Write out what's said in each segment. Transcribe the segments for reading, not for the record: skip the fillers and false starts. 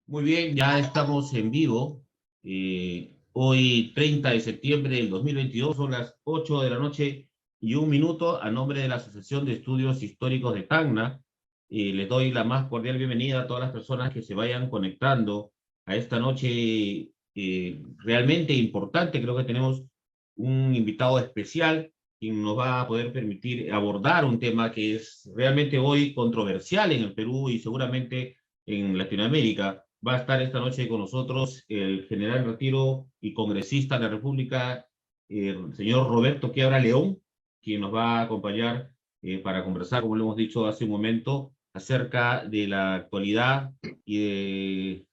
Muy bien, ya estamos en vivo. Hoy, 30 de septiembre del 2022, son las 8 de la noche y 1 minuto, a nombre de la Asociación de Estudios Históricos de Tacna. Les doy la más cordial bienvenida a todas las personas que se vayan conectando a esta noche realmente importante. Creo que tenemos un invitado especial quien nos va a poder permitir abordar un tema que es realmente hoy controversial en el Perú y seguramente en Latinoamérica. Va a estar esta noche con nosotros el general en retiro y congresista de la República, el señor Roberto Quiabra León, quien nos va a acompañar para conversar, como lo hemos dicho hace un momento, acerca de la actualidad y de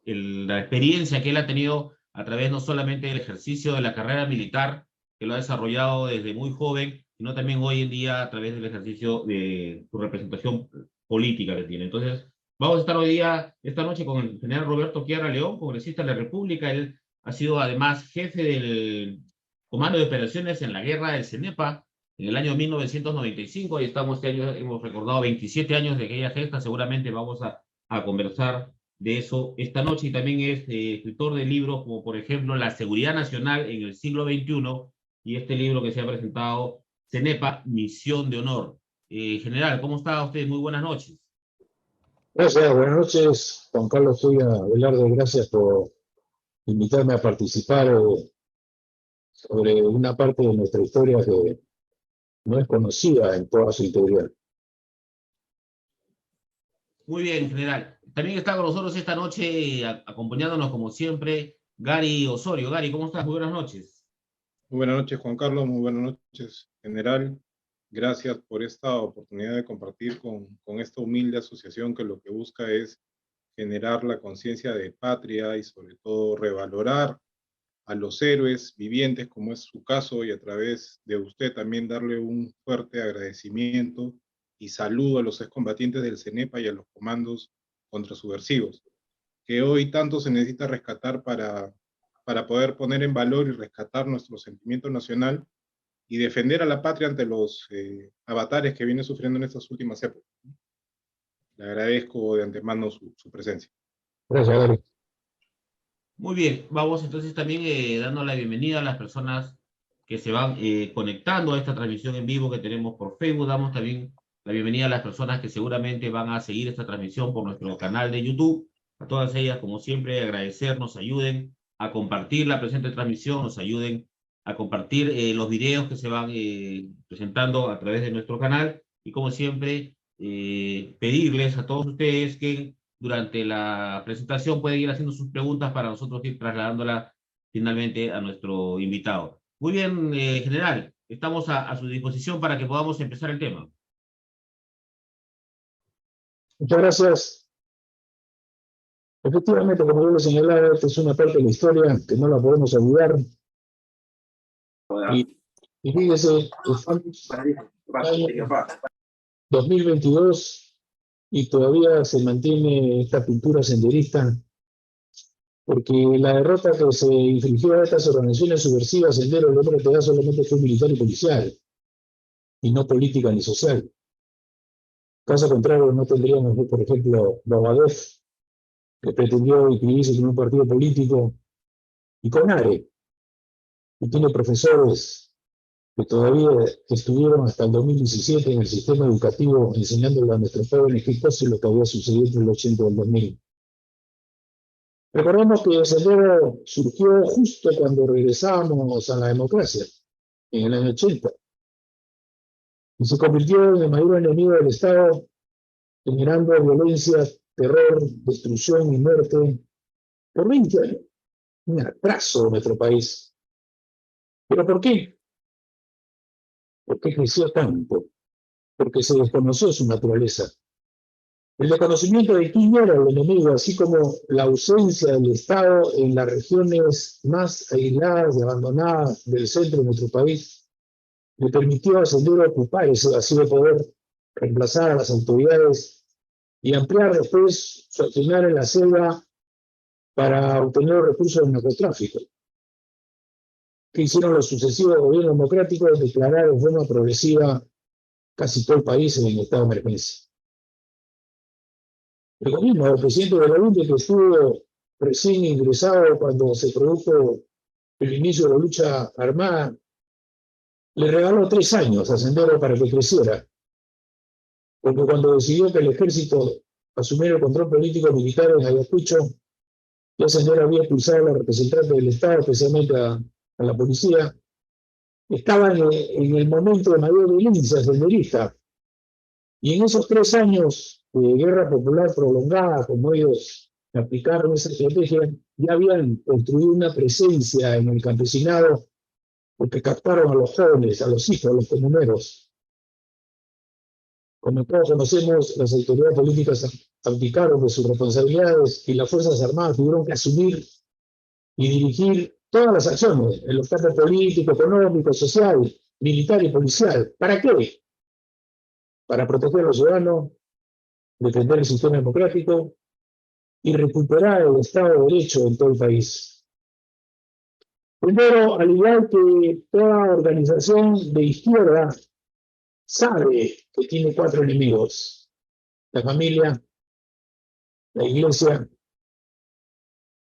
la experiencia que él ha tenido a través no solamente del ejercicio de la carrera militar, que lo ha desarrollado desde muy joven, sino también hoy en día a través del ejercicio de su representación política que tiene. Entonces, vamos a estar hoy día, esta noche, con el general Roberto Quiabra León, congresista de la República. Él ha sido además jefe del Comando de Operaciones en la Guerra del CENEPA en el año 1995, y estamos este año, hemos recordado 27 años de aquella gesta. Seguramente vamos a conversar de eso esta noche, y también es escritor de libros como por ejemplo La Seguridad Nacional en el siglo XXI, y este libro que se ha presentado, CENEPA, Misión de Honor. General, ¿cómo está usted? Muy buenas noches. Gracias, buenas noches, Juan Carlos Velarde, gracias por invitarme a participar sobre una parte de nuestra historia que no es conocida en toda su integridad. Muy bien, general. También está con nosotros esta noche, acompañándonos como siempre, Gary Osorio. Gary, ¿cómo estás? Muy buenas noches. Muy buenas noches, Juan Carlos. Muy buenas noches, general. Gracias por esta oportunidad de compartir con esta humilde asociación que lo que busca es generar la conciencia de patria y sobre todo revalorar a los héroes vivientes, como es su caso, y a través de usted también darle un fuerte agradecimiento y saludo a los excombatientes del CENEPA y a los comandos contrasubversivos, que hoy tanto se necesita rescatar para poder poner en valor y rescatar nuestro sentimiento nacional y defender a la patria ante los avatares que viene sufriendo en estas últimas épocas. Le agradezco de antemano su presencia. Gracias, Gary. Muy bien, vamos entonces también dando la bienvenida a las personas que se van conectando a esta transmisión en vivo que tenemos por Facebook. Damos también la bienvenida a las personas que seguramente van a seguir esta transmisión por nuestro canal de YouTube. A todas ellas, como siempre, agradecer, nos ayuden a compartir la presente transmisión, nos ayuden a compartir los videos que se van presentando a través de nuestro canal, y como siempre, pedirles a todos ustedes que durante la presentación pueden ir haciendo sus preguntas para nosotros ir trasladándola finalmente a nuestro invitado. Muy bien, general, estamos a su disposición para que podamos empezar el tema. Muchas gracias. Efectivamente, como yo le señalaba, esta es una parte de la historia que no la podemos olvidar. Y fíjese, estamos en 2022 y todavía se mantiene esta cultura senderista, porque la derrota que se infligió a estas organizaciones subversivas, Sendero del Hombre Pedazo, solamente fue militar y policial, y no política ni social. Caso contrario, no tendríamos, por ejemplo, Babadev, que pretendió inscribirse en un partido político, y CONARE, que tiene profesores que todavía estuvieron hasta el 2017 en el sistema educativo enseñándole a nuestros jóvenes qué cosa es lo que había sucedido entre el 80 y el 2000. Recordemos que el Sendero surgió justo cuando regresábamos a la democracia, en el año 80, y se convirtió en el mayor enemigo del Estado, generando violencia, terror, destrucción y muerte por 20 años. Un atraso de nuestro país. ¿Pero por qué? ¿Por qué creció tanto? Porque se desconoció su naturaleza. El desconocimiento de quién era el enemigo, así como la ausencia del Estado en las regiones más aisladas y abandonadas del centro de nuestro país, le permitió a Sendero ocupar ese vacío de poder, reemplazar a las autoridades y ampliar después su accionar en la selva para obtener los recursos del narcotráfico. ¿Qué hicieron los sucesivos gobiernos democráticos? Declarar de forma progresiva casi todo el país en estado de emergencia. el mismo, el presidente de la UNDE, que estuvo recién ingresado cuando se produjo el inicio de la lucha armada, le regaló 3 años a Sendero para que creciera. Porque cuando decidió que el ejército asumiera el control político militar en Ayacucho, ya Sendero había expulsado a la representante del Estado, especialmente a la policía. Estaba en el momento de mayor violencia senderista. Y en esos 3 años de guerra popular prolongada, como ellos aplicaron esa estrategia, ya habían construido una presencia en el campesinado, porque captaron a los jóvenes, a los hijos, a los comuneros. Como todos conocemos, las autoridades políticas abdicaron de sus responsabilidades y las Fuerzas Armadas tuvieron que asumir y dirigir todas las acciones en los campos político, económico, social, militar y policial. ¿Para qué? Para proteger a los ciudadanos, defender el sistema democrático y recuperar el Estado de Derecho en todo el país. Primero, al igual que toda organización de izquierda, sabe que tiene 4 enemigos: la familia, la iglesia,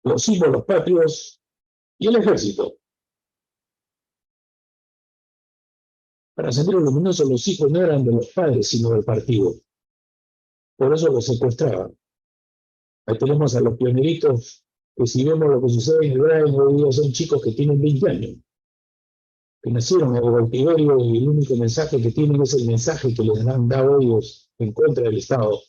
los símbolos patrios y el ejército. Para Sendero Luminoso, los hijos no eran de los padres, sino del partido. Por eso los secuestraban. Ahí tenemos a los pioneritos, que si vemos lo que sucede en el Brain, hoy día son chicos que tienen 20 años, que nacieron en el cautiverio y el único mensaje que tienen es el mensaje que les han dado ellos en contra del Estado.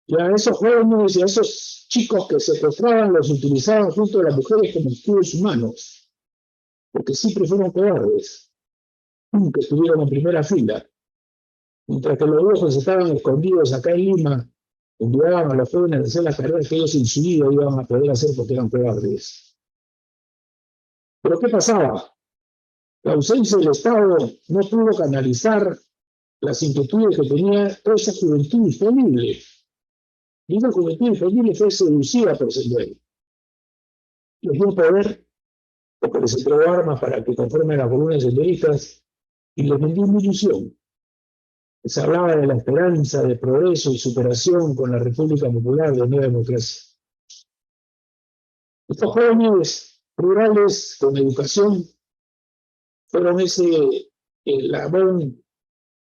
Y a esos jóvenes y a esos chicos que secuestraban los utilizaban junto a las mujeres como escudos humanos, porque siempre fueron cobardes, nunca estuvieron en primera fila. Mientras que los viejos estaban escondidos acá en Lima, enviaban a los jóvenes a hacer las tareas que ellos en su vida iban a poder hacer porque eran cobardes. ¿Pero qué pasaba? La ausencia del Estado no pudo canalizar las inquietudes que tenía toda esa juventud disponible. Y esa juventud disponible fue seducida por Sendero. Les dio poder, porque les entregó armas para que conformen las columnas senderistas, y les vendió una ilusión. Les hablaba de la esperanza de progreso y superación con la República Popular de Nueva Democracia. Estos jóvenes rurales con educación fueron ese eslabón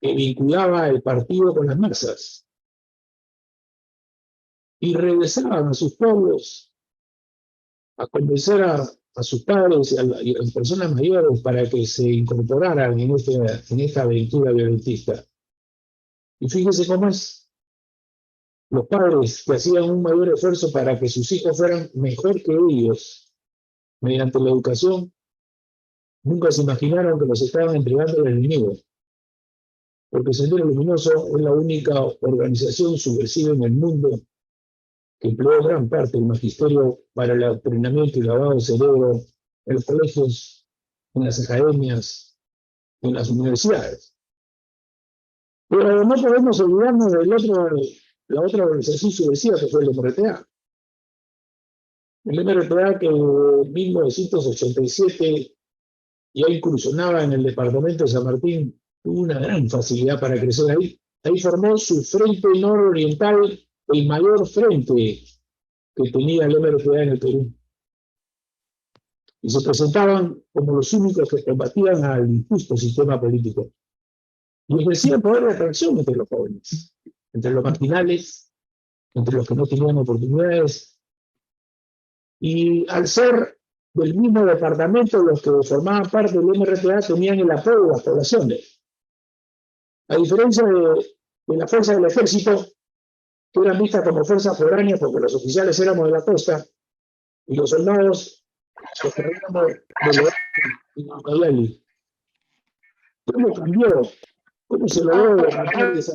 que vinculaba el partido con las masas. Y regresaban a sus pueblos a convencer a sus padres y a las personas mayores para que se incorporaran en esta aventura violentista. Y fíjense cómo es. Los padres que hacían un mayor esfuerzo para que sus hijos fueran mejor que ellos mediante la educación, nunca se imaginaron que los estaban entregando al enemigo. Porque Sendero Luminoso es la única organización subversiva en el mundo que empleó gran parte del magisterio para el adoctrinamiento y lavado de cerebro en los colegios, en las academias, en las universidades. Pero no podemos olvidarnos de la otra organización subversiva que fue el MRTA. El MRTA que en 1987 ya incursionaba en el departamento de San Martín, tuvo una gran facilidad para crecer ahí. Ahí formó su Frente Nororiental, el mayor frente que tenía el MRTA en el Perú. Y se presentaban como los únicos que combatían al injusto sistema político. Y ejercían poder de atracción entre los jóvenes, entre los marginales, entre los que no tenían oportunidades. Y al ser del mismo departamento, los que formaban parte del MRTA tenían el apoyo de las poblaciones. A diferencia de la fuerza del ejército, que eran vistas como fuerza foránea porque los oficiales éramos de la costa y los soldados los teníamos de Ucayali. ¿Cómo cambió? ¿Cómo se logró levantar esa?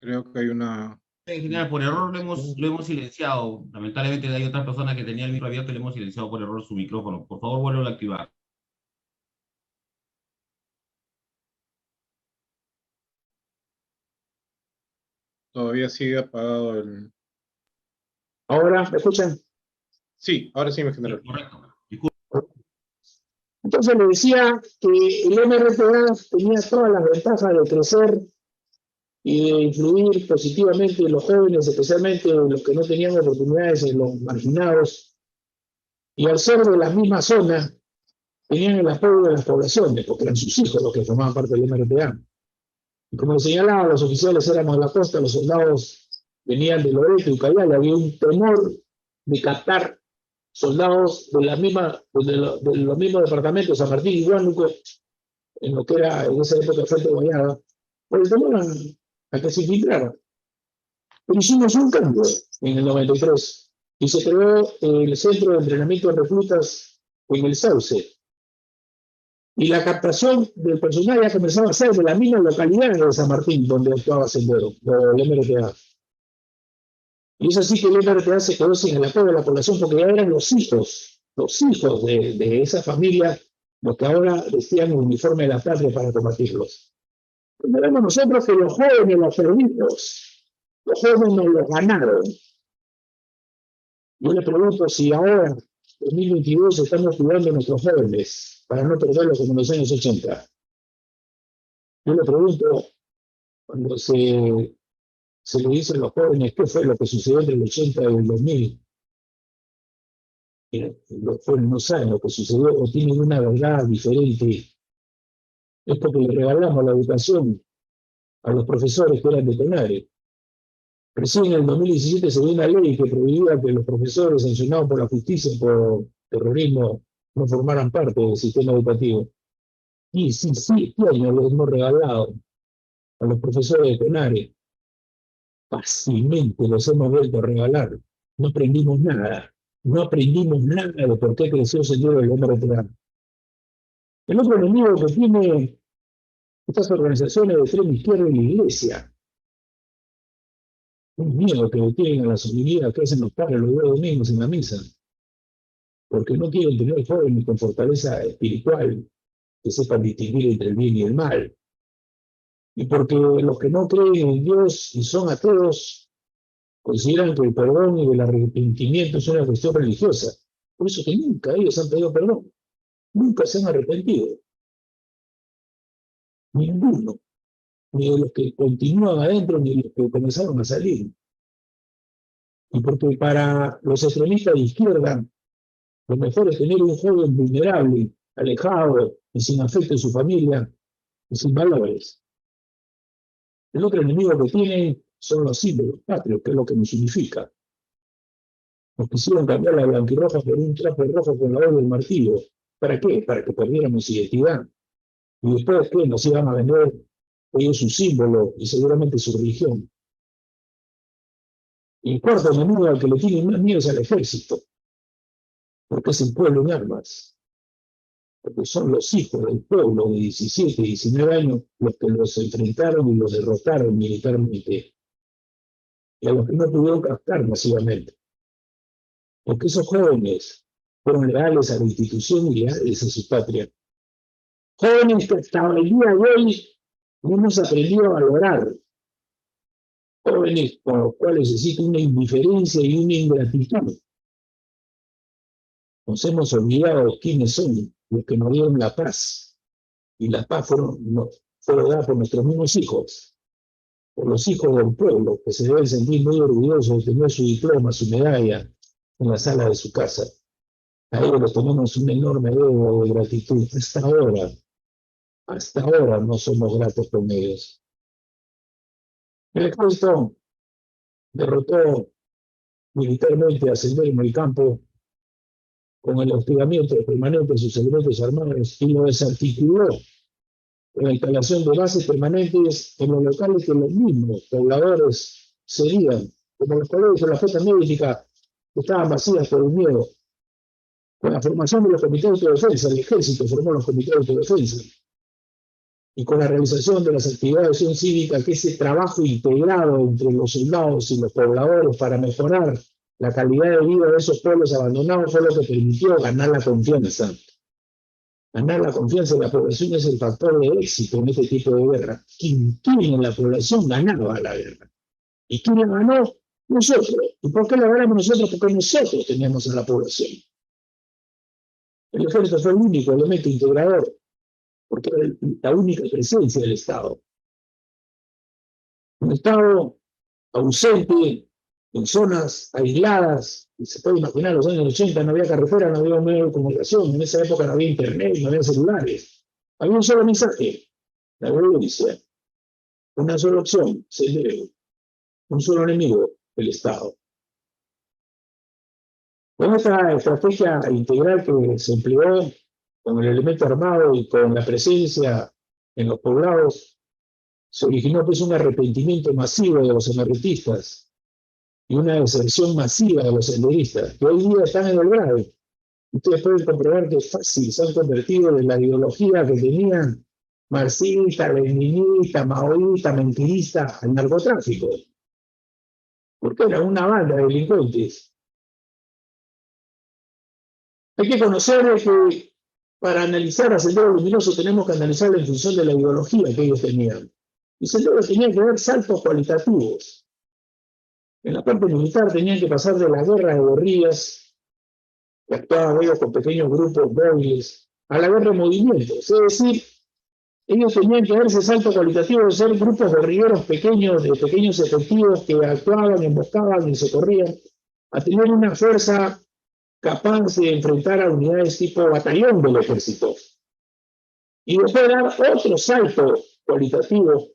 Creo que hay una... En general, por error lo hemos silenciado. Lamentablemente hay otras personas que tenían el micro abierto y le hemos silenciado por error su micrófono. Por favor, vuelvo a activar. Todavía sigue apagado el... ¿Ahora me escuchan? Sí, ahora sí me Sí, generó. correcto. Entonces le decía que el MRTA tenía todas las ventajas de crecer y de influir positivamente en los jóvenes, especialmente en los que no tenían oportunidades, en los marginados, y al ser de la misma zona, tenían el apoyo de las poblaciones, porque eran sus hijos los que formaban parte del MRTA. Y como señalaba, los oficiales éramos de la costa, los soldados venían de Loreto y Ucayali, había un temor de captar soldados de los mismos departamentos, San Martín y Huánuco, en lo que era en esa época Fuerte Guayaba, por el temor a que se infiltrara. Pero hicimos un cambio en el 93 y se creó el Centro de Entrenamiento de Reclutas en el Sauce. Y la captación del personal ya comenzaba a ser de la misma localidad de San Martín, donde actuaba Sendero, el MRTA. Y es así que el MRTA se quedó sin el apoyo de la población, porque ya eran los hijos de esa familia los que ahora vestían el uniforme de la patria para combatirlos. Vemos nosotros que los jóvenes, los perdimos, los jóvenes nos los ganaron. Yo le pregunto si ahora, en 2022, estamos cuidando a nuestros jóvenes para no perderlos como en los años 80. Yo le pregunto, cuando se le dice a los jóvenes qué fue lo que sucedió entre el 80 y el 2000, los jóvenes no saben lo que sucedió o tienen una verdad diferente. Es porque le regalamos la educación a los profesores que eran de Tenares. Recién en el 2017 se dio una ley que prohibía que los profesores sancionados por la justicia por terrorismo no formaran parte del sistema educativo. Y sí, 7 años los hemos regalado a los profesores de Tenares. Fácilmente los hemos vuelto a regalar. No aprendimos nada. No aprendimos nada de por qué creció el señor del MRTA. El otro enemigo que tiene estas organizaciones de extrema izquierda es la iglesia. Un miedo que le tienen a la solemnidad que hacen los padres los domingos en la misa. Porque no quieren tener jóvenes con fortaleza espiritual que sepan distinguir entre el bien y el mal. Y porque los que no creen en Dios y son ateos consideran que el perdón y el arrepentimiento es una cuestión religiosa. Por eso que nunca ellos han pedido perdón. Nunca se han arrepentido. Ninguno. Ni de los que continúan adentro, ni de los que comenzaron a salir. Y porque para los extremistas de izquierda, lo mejor es tener un joven vulnerable, alejado y sin afecto de su familia y sin valores. El otro enemigo que tienen son los símbolos patrios, que es lo que nos unifica. Nos quisieron cambiar la blanquirroja por un traje rojo con la hoz del martillo. ¿Para qué? Para que perdiéramos identidad. Y después, ¿qué? Nos iban a vender ellos su símbolo y seguramente su religión. Y el cuarto enemigo al que le tienen más miedo es al ejército, porque es el pueblo en armas. Porque son los hijos del pueblo de 17, 19 años los que los enfrentaron y los derrotaron militarmente. Y a los que no pudieron captar masivamente. Porque esos jóvenes fueron leales a la institución y leales a su patria. Jóvenes que hasta el día de hoy no hemos aprendido a valorar. Jóvenes con los cuales existe una indiferencia y una ingratitud. Nos hemos olvidado quiénes son los que nos dieron la paz. Y la paz fueron dada por nuestros mismos hijos, por los hijos del pueblo, que se deben sentir muy orgullosos de tener su diploma, su medalla en la sala de su casa. A ellos les tenemos un enorme debo de gratitud. Hasta ahora no somos gratos con ellos. El ejército derrotó militarmente a Sendero en el campo con el hostigamiento permanente de sus elementos armados y lo desarticuló con la instalación de bases permanentes en los locales que los mismos pobladores cedían, como los colegios de la flota médica que estaban vacías por el miedo. Con la formación de los comités de autodefensa, el ejército formó los comités de autodefensa. Y con la realización de las actividades de acción cívica, que ese trabajo integrado entre los soldados y los pobladores para mejorar la calidad de vida de esos pueblos abandonados fue lo que permitió ganar la confianza. Ganar la confianza de la población es el factor de éxito en este tipo de guerra. Quien en la población ganaba la guerra. ¿Y quién la ganó? Nosotros. ¿Y por qué la ganamos nosotros? Porque nosotros teníamos a la población. El ejército fue el único elemento integrador, porque era la única presencia del Estado. Un Estado ausente en zonas aisladas, y se puede imaginar, los años 80 no había carretera, no había un medio de comunicación, en esa época no había internet, no había celulares. Había un solo mensaje, la violencia, una sola opción, sendero, un solo enemigo, el Estado. Con esta estrategia integral que se empleó con el elemento armado y con la presencia en los poblados, se originó pues un arrepentimiento masivo de los emergentistas y una deserción masiva de los senderistas, que hoy día están en el grave. Ustedes pueden comprobar que es fácil, se han convertido en la ideología que tenían marxista, leninista, maoísta, mentirista, al narcotráfico, porque eran una banda de delincuentes. Hay que conocer que para analizar a Sendero Luminoso tenemos que analizarlo en función de la ideología que ellos tenían. Y Sendero tenía que dar saltos cualitativos. En la parte militar tenían que pasar de la guerra de guerrillas, que actuaban ellos con pequeños grupos móviles, a la guerra de movimientos. Es decir, ellos tenían que dar ese salto cualitativo de ser grupos guerrilleros pequeños, de pequeños efectivos que actuaban, emboscaban y socorrían, a tener una fuerza capaz de enfrentar a unidades tipo batallón del ejército. Y después dar otro salto cualitativo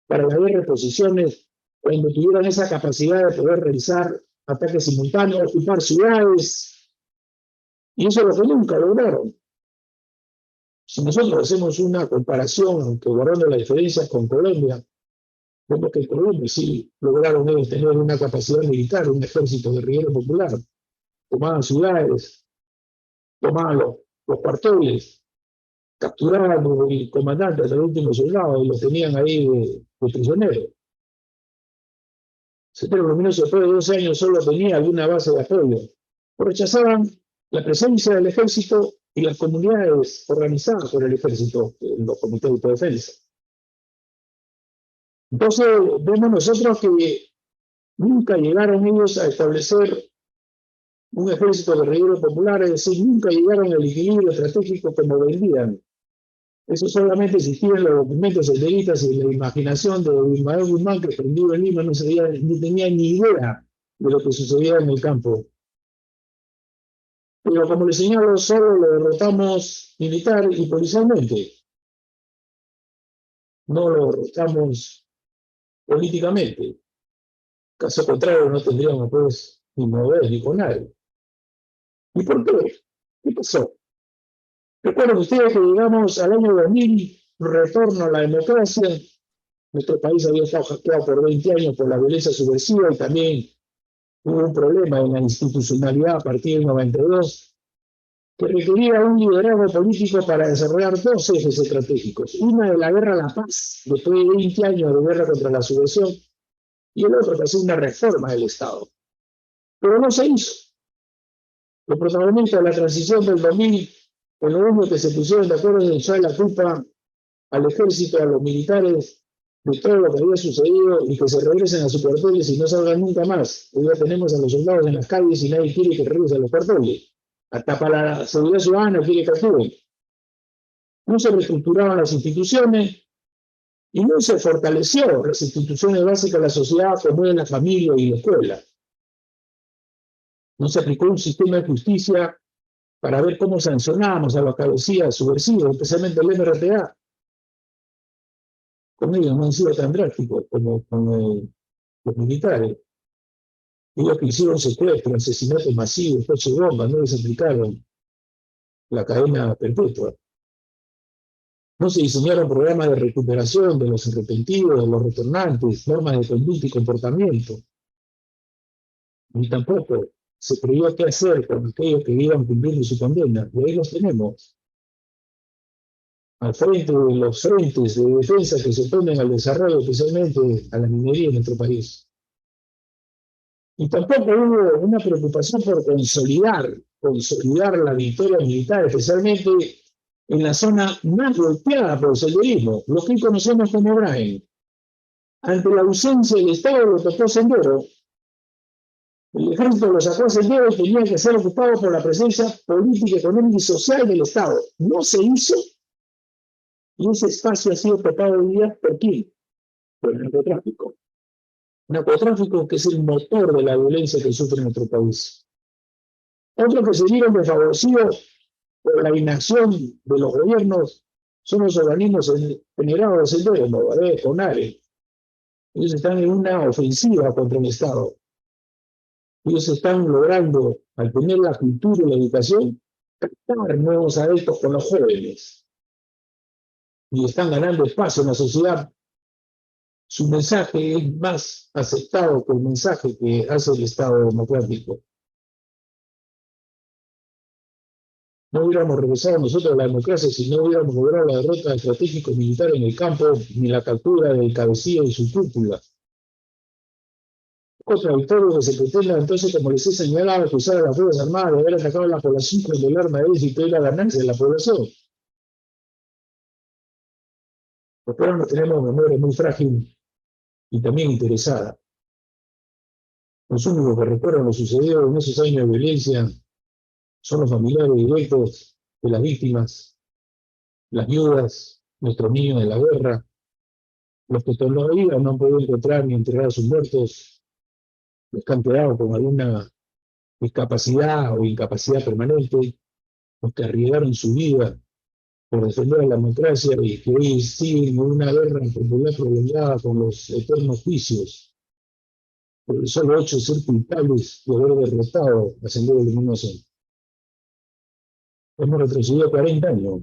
para la guerra de posiciones cuando tuvieran esa capacidad de poder realizar ataques simultáneos, ocupar ciudades. Y eso es lo que nunca lograron. Si nosotros hacemos una comparación, aunque guardando las diferencias con Colombia, vemos que en Colombia sí lograron ellos tener una capacidad militar, un ejército guerrillero popular. Tomaban ciudades, tomaban los cuarteles, capturaban al comandante, hasta el último soldado, y los tenían ahí de prisioneros. Sendero Luminoso después de 12 años solo tenía alguna base de apoyo. Rechazaban la presencia del ejército y las comunidades organizadas por el ejército, los comités de autodefensa. Entonces, vemos nosotros que nunca llegaron ellos a establecer un ejército guerrillero popular, es decir, nunca llegaron al equilibrio estratégico como vendían. Eso solamente existía en los documentos senderistas y en la imaginación de Ismael Guzmán, que prendido en Lima no tenía ni idea de lo que sucedía en el campo. Pero como les señalo, solo lo derrotamos militar y policialmente. No lo derrotamos políticamente. Caso contrario, no tendríamos pues ni mover ni con nadie. ¿Y por qué? ¿Qué pasó? Recuerden ustedes que llegamos al año 2000, retorno a la democracia. Nuestro país había estado hackeado por 20 años por la violencia subversiva y también hubo un problema en la institucionalidad a partir del 92, que requería un liderazgo político para desarrollar dos ejes estratégicos. Una de la guerra a la paz, después de 20 años de guerra contra la subversión, y el otro que hacer una reforma del Estado. Pero no se hizo. Los protagonistas de la transición del 2000, con lo único que se pusieron de acuerdo en echar la culpa al ejército, a los militares, de todo lo que había sucedido y que se regresen a sus cuarteles y no salgan nunca más. Hoy ya tenemos a los soldados en las calles y nadie quiere que regresen a los cuarteles. Hasta para la seguridad ciudadana quiere que actúen. No se reestructuraron las instituciones y no se fortaleció las instituciones básicas de la sociedad como es la familia y la escuela. No se aplicó un sistema de justicia para ver cómo sancionábamos a los cabecillas subversivos, especialmente el MRTA. Con ellos no han sido tan drásticos como con los militares. Ellos que hicieron secuestros, asesinatos masivos, coches bombas, no les aplicaron la cadena perpetua. No se diseñaron programas de recuperación de los arrepentidos, de los retornantes, normas de conducta y comportamiento. Ni tampoco se previó qué hacer con aquellos que iban cumpliendo su condena. Y ahí los tenemos. Al frente de los frentes de defensa que se oponen al desarrollo, especialmente a la minería en nuestro país. Y tampoco hubo una preocupación por consolidar la victoria militar, especialmente en la zona más golpeada por el senderismo, lo que hoy conocemos como Brain. Ante la ausencia del Estado, lo tocó Sendero El ejército lo sacó a Sendero y tenía que ser ocupado por la presencia política, económica y social del Estado. No se hizo y ese espacio ha sido ocupado hoy día ¿por quién? Por el narcotráfico. Narcotráfico que es el motor de la violencia que sufre nuestro país. Otros que se vieron desfavorecidos por la inacción de los gobiernos son los organismos generados de Sendero, Movadez, CONARE. Ellos están en una ofensiva contra el Estado. Ellos están logrando, al tener la cultura y la educación, captar nuevos adeptos con los jóvenes. Y están ganando espacio en la sociedad. Su mensaje es más aceptado que el mensaje que hace el Estado democrático. No hubiéramos regresado nosotros a la democracia si no hubiéramos logrado la derrota estratégico militar en el campo ni la captura del cabecilla y su cúpula. Contradictorio que se pretenda entonces, como les he señalado, acusar a las Fuerzas Armadas de haber atacado a la población con el arma de éxito y la ganancia de la población. Los peruanos tenemos memoria muy frágil y también interesada. Los únicos que recuerdan lo sucedido en esos años de violencia son los familiares directos de las víctimas, las viudas, nuestros niños de la guerra, los que todavía no han podido encontrar ni enterrar a sus muertos, los que han quedado con alguna discapacidad o incapacidad permanente, los que arriesgaron su vida por defender a la democracia y que hoy siguen en una guerra popular prolongada con los eternos juicios, por el solo hecho de ser culpables de haber derrotado a Sendero Luminoso. Hemos retrocedido 40 años.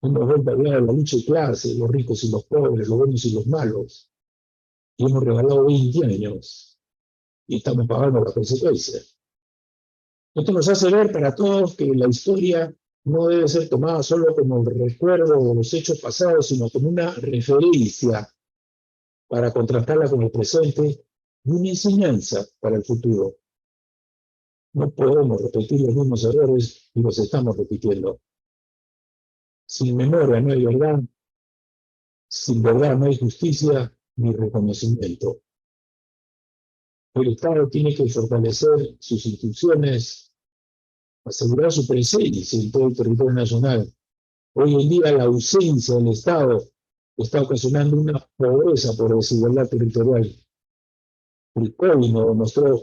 Hemos vuelto a hablar de la lucha de clases, los ricos y los pobres, los buenos y los malos. Y hemos regalado 20 años. Y estamos pagando las consecuencias. Esto nos hace ver para todos que la historia no debe ser tomada solo como el recuerdo de los hechos pasados, sino como una referencia para contrastarla con el presente y una enseñanza para el futuro. No podemos repetir los mismos errores y los estamos repitiendo. Sin memoria no hay verdad, sin verdad no hay justicia ni reconocimiento. El Estado tiene que fortalecer sus instituciones, asegurar su presencia en todo el territorio nacional. Hoy en día la ausencia del Estado está ocasionando una pobreza por desigualdad territorial. El COVID nos demostró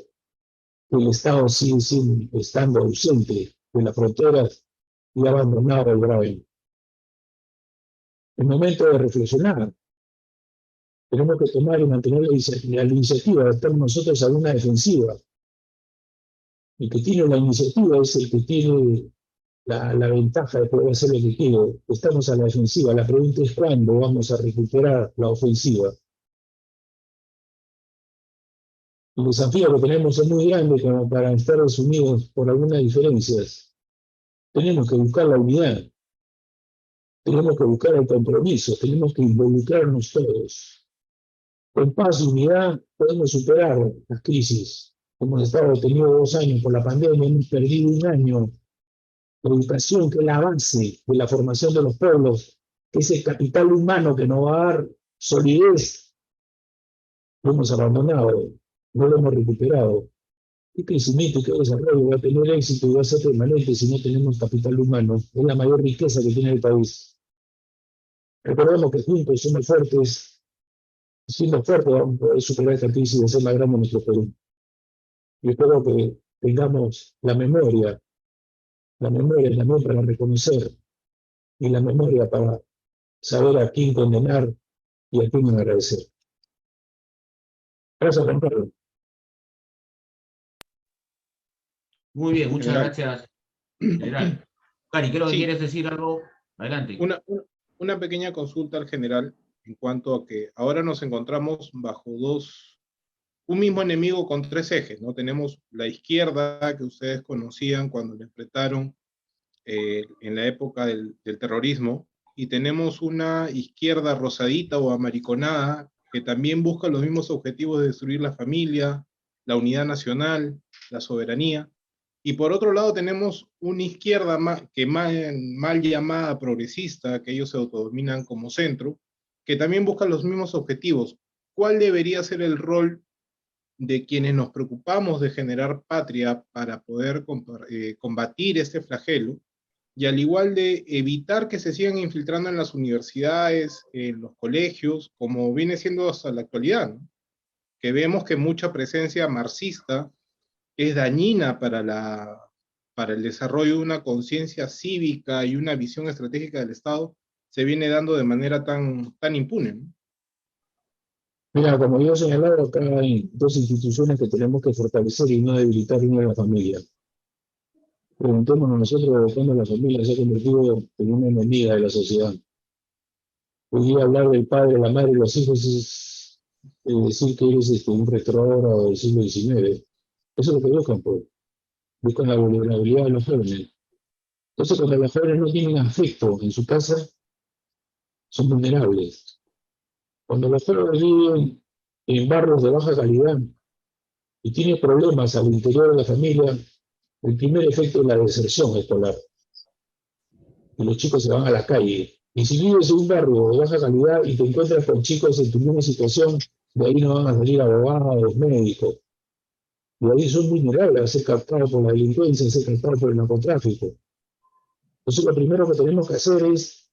que el Estado sigue estando ausente de las fronteras y ha abandonado el grave. Es momento de reflexionar. Tenemos que tomar y mantener la iniciativa de estar nosotros a una defensiva. El que tiene la iniciativa es el que tiene la ventaja de poder hacer lo que quiere. Estamos a la defensiva. La pregunta es cuándo vamos a recuperar la ofensiva. El desafío que tenemos es muy grande como para estar resumidos por algunas diferencias. Tenemos que buscar la unidad. Tenemos que buscar el compromiso. Tenemos que involucrarnos todos. Con paz y unidad podemos superar las crisis. Hemos estado detenidos 2 años por la pandemia, hemos perdido 1 año. La educación, que es la base de la formación de los pueblos, que es el capital humano que nos va a dar solidez, lo hemos abandonado, no lo hemos recuperado. ¿Qué crecimiento y qué desarrollo va a tener éxito y va a ser permanente si no tenemos capital humano? Es la mayor riqueza que tiene el país. Recordemos que juntos somos fuertes. Siendo fuertes vamos a poder superar esta crisis y hacer más grande nuestro Perú. Y espero que tengamos la memoria también para reconocer y la memoria para saber a quién condenar y a quién agradecer. Gracias, Juan Carlos. Muy bien, muchas gracias, general. Cari, creo que quieres decir algo. Adelante. Una pequeña consulta al general en cuanto a que ahora nos encontramos bajo un mismo enemigo con 3 ejes, ¿no? Tenemos la izquierda que ustedes conocían cuando le enfrentaron en la época del terrorismo, y tenemos una izquierda rosadita o amariconada que también busca los mismos objetivos de destruir la familia, la unidad nacional, la soberanía. Y por otro lado tenemos una izquierda mal llamada progresista, que ellos se autodominan como centro, que también busca los mismos objetivos. ¿Cuál debería ser el rol de quienes nos preocupamos de generar patria para poder combatir este flagelo, y al igual de evitar que se sigan infiltrando en las universidades, en los colegios, como viene siendo hasta la actualidad, ¿no? Que vemos que mucha presencia marxista es dañina para el desarrollo de una conciencia cívica y una visión estratégica del Estado, se viene dando de manera tan impune, ¿no? Mira, como yo he señalado, acá hay dos instituciones que tenemos que fortalecer y no debilitar. Una es la familia. Preguntémonos nosotros cuándo la familia se ha convertido en una enemiga de la sociedad. Hoy día hablar del padre, la madre y los hijos es decir que eres un retrógrado del siglo XIX. Eso es lo que buscan, pues. Buscan la vulnerabilidad de los jóvenes. Entonces, cuando los jóvenes no tienen afecto en su casa, son vulnerables. Cuando los jóvenes viven en barrios de baja calidad y tienen problemas al interior de la familia, el primer efecto es la deserción escolar. Y los chicos se van a la calle. Y si vives en un barrio de baja calidad y te encuentras con chicos en tu misma situación, de ahí no van a salir abogados, médicos. Y ahí son vulnerables a ser captados por la delincuencia, a ser captados por el narcotráfico. Entonces, lo primero que tenemos que hacer es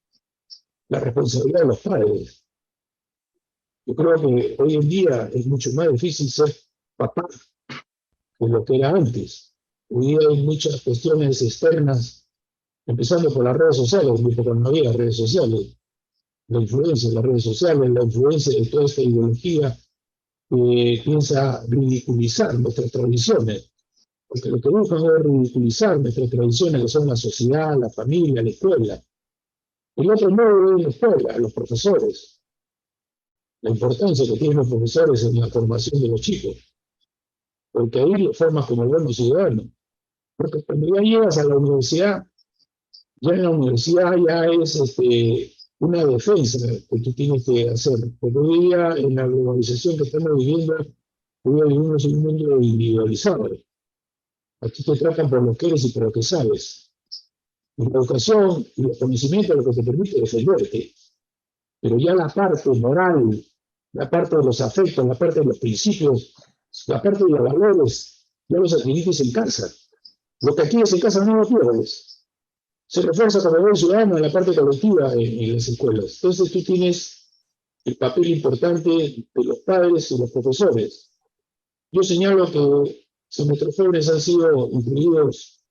la responsabilidad de los padres. Yo creo que hoy en día es mucho más difícil ser papá que lo que era antes. Hoy día hay muchas cuestiones externas, empezando por las redes sociales, porque cuando no había redes sociales, la influencia de las redes sociales, la influencia de toda esta ideología que piensa ridiculizar nuestras tradiciones, porque lo que buscan es ridiculizar nuestras tradiciones, que son la sociedad, la familia, la escuela. El otro modo es la escuela, los profesores, la importancia que tienen los profesores en la formación de los chicos, porque ahí los formas como buenos ciudadanos. Porque cuando ya llegas a la universidad, ya en la universidad ya es una defensa que tú tienes que hacer. Porque hoy día, en la globalización que estamos viviendo, hoy día vivimos en un mundo individualizado. Aquí te tratan por lo que eres y por lo que sabes. Y la educación y los conocimientos es lo que te permite defenderte. Pero ya la parte moral, la parte de los afectos, la parte de los principios, la parte de los valores, ya los adquiriste en casa. Lo que adquieres en casa no lo pierdes. Se refuerza como buen ciudadano en la parte colectiva en las escuelas. Entonces tú tienes el papel importante de los padres y los profesores. Yo señalo que si nuestros jóvenes han sido incluidos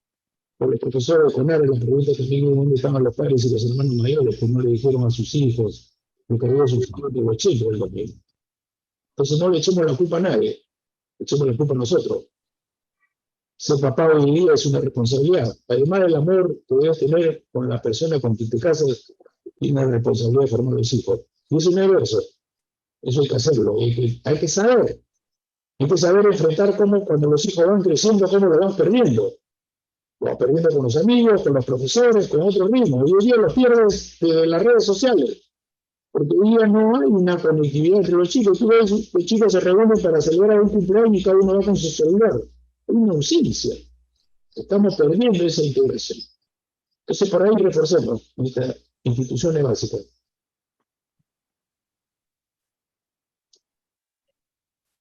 por los profesores de CONARE, las preguntas que tienen dónde estaban los padres y los hermanos mayores, que no le dijeron a sus hijos lo que había sucedido en el 80 del 2000. Entonces no le echemos la culpa a nadie, le echemos la culpa a nosotros. Ser papá hoy en día es una responsabilidad. Además del amor que debes tener con la persona con quien te casas, tienes la responsabilidad de formar los hijos. Y eso no es verso. Eso hay que hacerlo. Hay que saber. Hay que saber enfrentar cómo cuando los hijos van creciendo, cómo lo van perdiendo. Lo van perdiendo con los amigos, con los profesores, con otros mismos. Y hoy día los pierdes de las redes sociales. Porque hoy día no hay una conectividad entre los chicos. Tú ves, los chicos se reúnen para celebrar un cumpleaños y cada uno va con su celular. Hay una ausencia. Estamos perdiendo esa integración. Entonces, por ahí reforcemos nuestras instituciones básicas.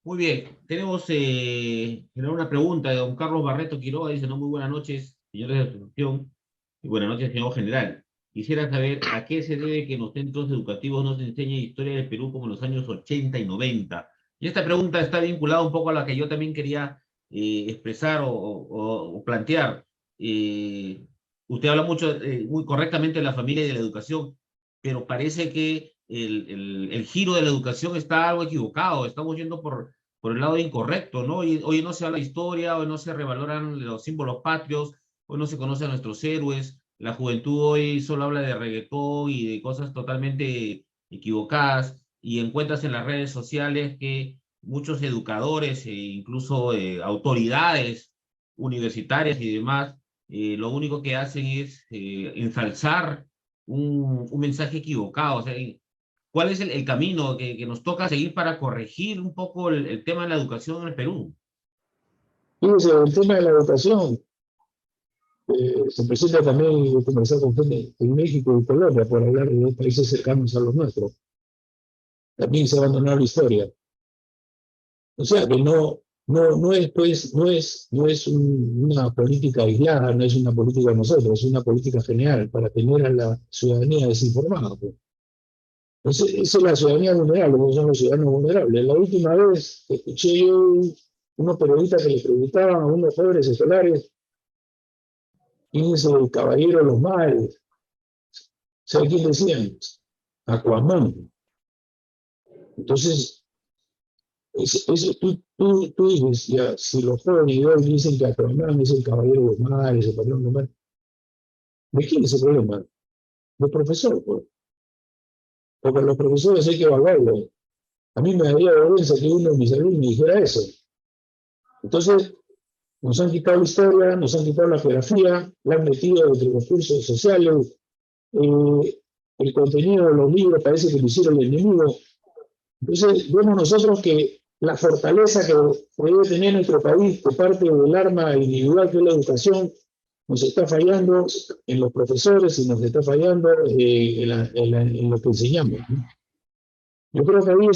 Muy bien, tenemos una pregunta de don Carlos Barreto Quiroga. Dice, no, muy buenas noches, señores de la institución, y buenas noches, señor general. Quisiera saber a qué se debe que en los centros educativos no se enseñe historia del Perú como en los años 80 y 90. Y esta pregunta está vinculada un poco a la que yo también quería expresar o plantear. Usted habla mucho, muy correctamente de la familia y de la educación, pero parece que el giro de la educación está algo equivocado. Estamos yendo por el lado incorrecto, ¿no? Hoy no se habla de historia, hoy no se revaloran los símbolos patrios, hoy no se conocen a nuestros héroes. La juventud hoy solo habla de reggaetón y de cosas totalmente equivocadas, y encuentras en las redes sociales que muchos educadores e incluso autoridades universitarias y demás, lo único que hacen es ensalzar un mensaje equivocado. O sea, ¿cuál es el camino que nos toca seguir para corregir un poco el tema de la educación en el Perú? Fíjense, el tema de la educación se presenta también conversar con gente en México y Colombia, por hablar de dos países cercanos a los nuestros. También se ha abandonado la historia. O sea, que no no es, pues, no es una política aislada, no es una política de nosotros, es una política general para tener a la ciudadanía desinformada. Pues. Esa es la ciudadanía vulnerable, no son los ciudadanos vulnerables. La última vez escuché yo unos periodistas que le preguntaban a unos jóvenes escolares quién es el caballero de los mares. ¿Sabe quién decían? Aquaman. Entonces, tú dices, ya, si los jóvenes de hoy dicen que Aquaman es el caballero de los mares, el patrón de los mares, ¿de quién es el problema? Del profesor, pues. Porque los profesores hay que evaluarlo. A mí me daría vergüenza que uno de mis alumnos dijera eso. Entonces, nos han quitado la historia, nos han quitado la geografía, la han metido entre los cursos sociales, el contenido de los libros parece que lo hicieron el enemigo. Entonces, vemos nosotros que la fortaleza que debe tener nuestro país por parte del arma individual que es la educación nos está fallando en los profesores y nos está fallando en lo que enseñamos, ¿no? Yo creo que ahí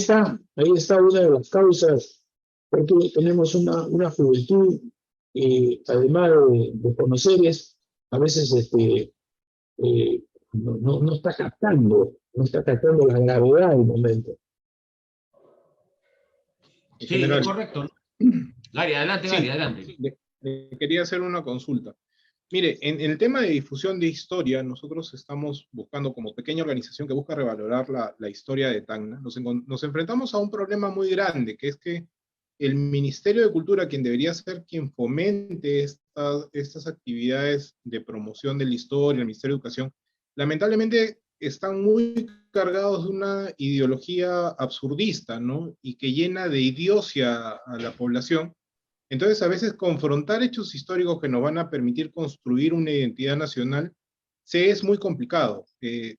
está una de las causas, porque tenemos una juventud, además de conocer, a veces no está captando la gravedad del momento. Sí, es correcto, ¿no? Gary, adelante, Gary, adelante. Quería hacer una consulta. Mire, en el tema de difusión de historia, nosotros estamos buscando, como pequeña organización que busca revalorar la historia de Tacna, nos enfrentamos a un problema muy grande, que es que el Ministerio de Cultura, quien debería ser quien fomente estas actividades de promoción de la historia, el Ministerio de Educación, lamentablemente están muy cargados de una ideología absurdista, ¿no? Y que llena de idiocia a la población. Entonces, a veces confrontar hechos históricos que nos van a permitir construir una identidad nacional es muy complicado.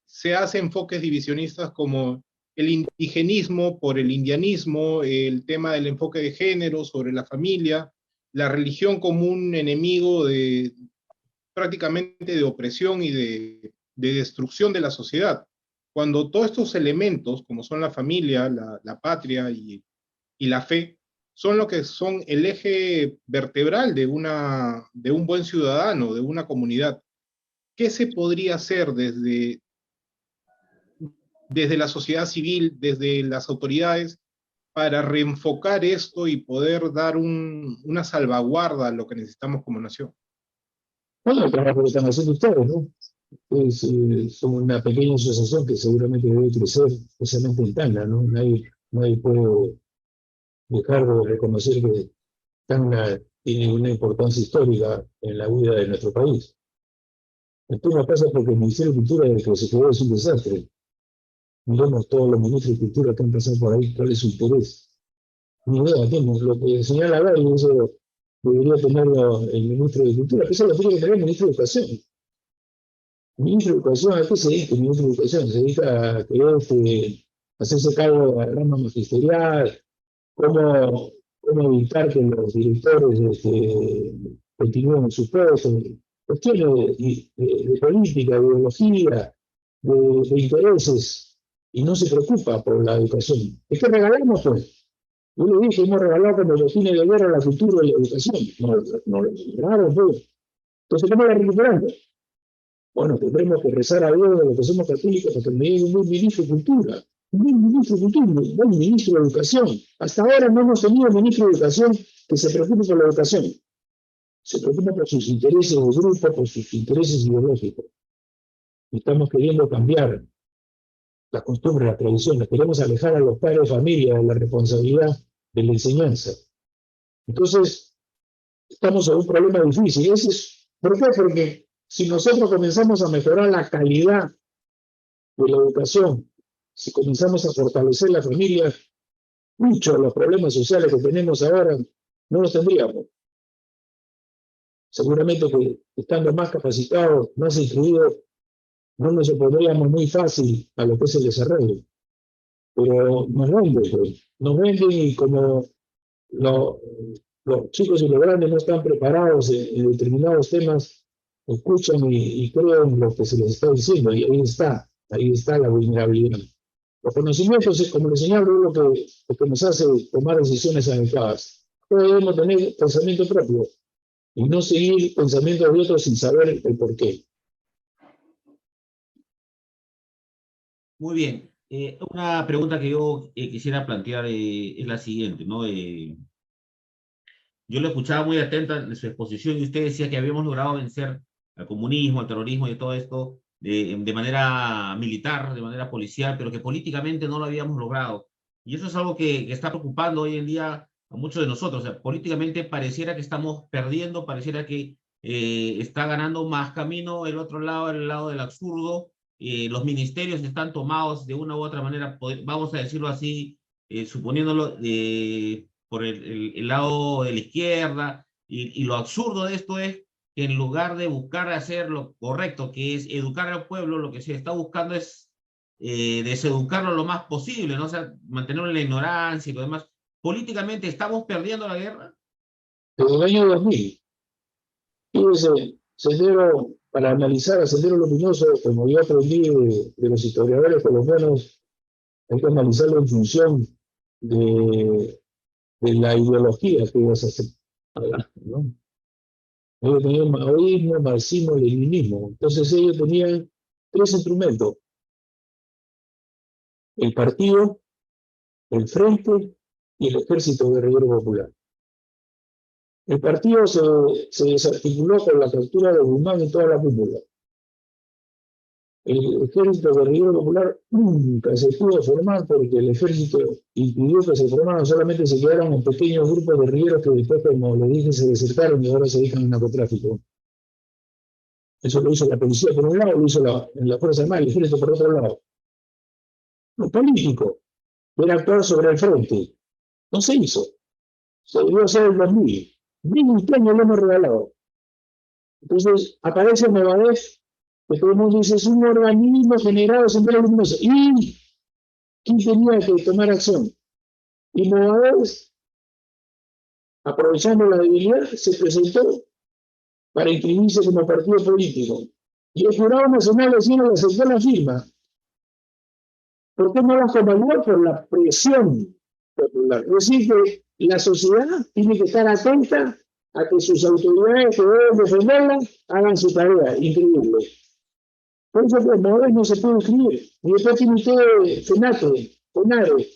Se hacen enfoques divisionistas como el indigenismo por el indianismo, el tema del enfoque de género sobre la familia, la religión como un enemigo prácticamente de opresión y de destrucción de la sociedad. Cuando todos estos elementos, como son la familia, la patria y la fe, son lo que son el eje vertebral de un buen ciudadano, de una comunidad. ¿Qué se podría hacer desde la sociedad civil, desde las autoridades, para reenfocar esto y poder dar una salvaguarda a lo que necesitamos como nación? Bueno, el trabajo que están haciendo ustedes, ¿no? Son una pequeña asociación que seguramente debe crecer, especialmente en Tacna, ¿no? Nadie puede dejar de reconocer que Tacna tiene una importancia histórica en la vida de nuestro país. Esto no pasa porque el Ministerio de Cultura, desde que se creó, es un desastre. Miremos todos los ministros de Cultura que han pasado por ahí, cuál es su interés. Ni idea tenemos. Lo que señala Gary, eso debería tenerlo el ministro de Cultura, pero eso lo tiene que tener el ministro de Educación. El ministro de Educación, ¿a qué se dedica el ministro de Educación? Se dedica a hacerse cargo de la rama magisterial, cómo evitar que los directores continúen en sus puestos, cuestiones de política, de ideología, de intereses, y no se preocupa por la educación. ¿Es que regalamos, pues? Yo le dije, hemos regalado como botines de guerra la cultura y la educación. No lo regalaron, pues. Entonces, ¿cómo la recuperamos? Bueno, tendremos que rezar a Dios de los que somos católicos para que me llegue un buen ministro de Cultura. Un buen ministro de Cultura, un buen ministro de Educación. Hasta ahora no hemos tenido un ministro de Educación que se preocupe por la educación. Se preocupa por sus intereses de grupo, por sus intereses ideológicos. Estamos queriendo cambiar la costumbre, la tradición. Queremos alejar a los padres de familia de la responsabilidad de la enseñanza. Entonces, estamos en un problema difícil. ¿Por qué? Porque si nosotros comenzamos a mejorar la calidad de la educación, si comenzamos a fortalecer la familia, muchos de los problemas sociales que tenemos ahora no los tendríamos. Seguramente que estando más capacitados, más instruidos, no nos opondríamos muy fácil a lo que es el desarrollo. Pero nos venden y como los chicos y los grandes no están preparados en determinados temas, escuchan y creen lo que se les está diciendo, y ahí está la vulnerabilidad. Los conocimientos, como les señalo, es lo que nos hace tomar decisiones adecuadas. Todos debemos tener pensamiento propio y no seguir pensamientos de otros sin saber el porqué. Muy bien. Una pregunta que yo quisiera plantear es la siguiente, ¿no? Yo lo escuchaba muy atenta en su exposición y usted decía que habíamos logrado vencer al comunismo, al terrorismo y todo esto de manera militar, de manera policial, pero que políticamente no lo habíamos logrado. Y eso es algo que está preocupando hoy en día a muchos de nosotros. O sea, políticamente pareciera que estamos perdiendo, pareciera que está ganando más camino el lado del absurdo. Los ministerios están tomados de una u otra manera, vamos a decirlo así, suponiéndolo por el lado de la izquierda, y lo absurdo de esto es que en lugar de buscar hacer lo correcto, que es educar al pueblo, lo que se está buscando es deseducarlo lo más posible, ¿no? O sea, mantenerlo en la ignorancia y lo demás. Políticamente, ¿estamos perdiendo la guerra? En el año 2000, fíjese, Sendero, para analizar a Sendero Luminoso, como yo aprendí de los historiadores colombianos, hay que analizarlo en función de la ideología que ibas a hacer, ¿no? Ellos tenían maoísmo, marxismo, leninismo. Entonces ellos tenían tres instrumentos: el partido, el frente y el ejército guerrillero popular. El partido se desarticuló con la captura de Guzmán y toda la cúpula. El ejército guerrillero popular nunca se pudo formar porque el ejército impidió que se formaran, solamente se quedaron en pequeños grupos guerrilleros que después, como le dije, se desertaron y ahora se dedican al narcotráfico. Eso lo hizo la policía por un lado, lo hizo la Fuerza Armada, el ejército por otro lado. Los políticos era actuar sobre el frente. No se hizo. Se debió hacer el 2000. 20 años lo hemos regalado. Entonces aparece Movadef, que todo el mundo dice es un organismo generado Sendero Luminoso. ¿Y quién tenía que tomar acción? Y Movadef, aprovechando la debilidad, se presentó para inscribirse como partido político. Y el Jurado Nacional Vecino le aceptó la firma. ¿Por qué no la convalidó? Por la presión popular. Es decir, que la sociedad tiene que estar atenta a que sus autoridades que deben defenderla hagan su tarea. Increíble. Por eso, pues, Movadef no se puede inscribir. Y después tiene usted FENATE, CONARE,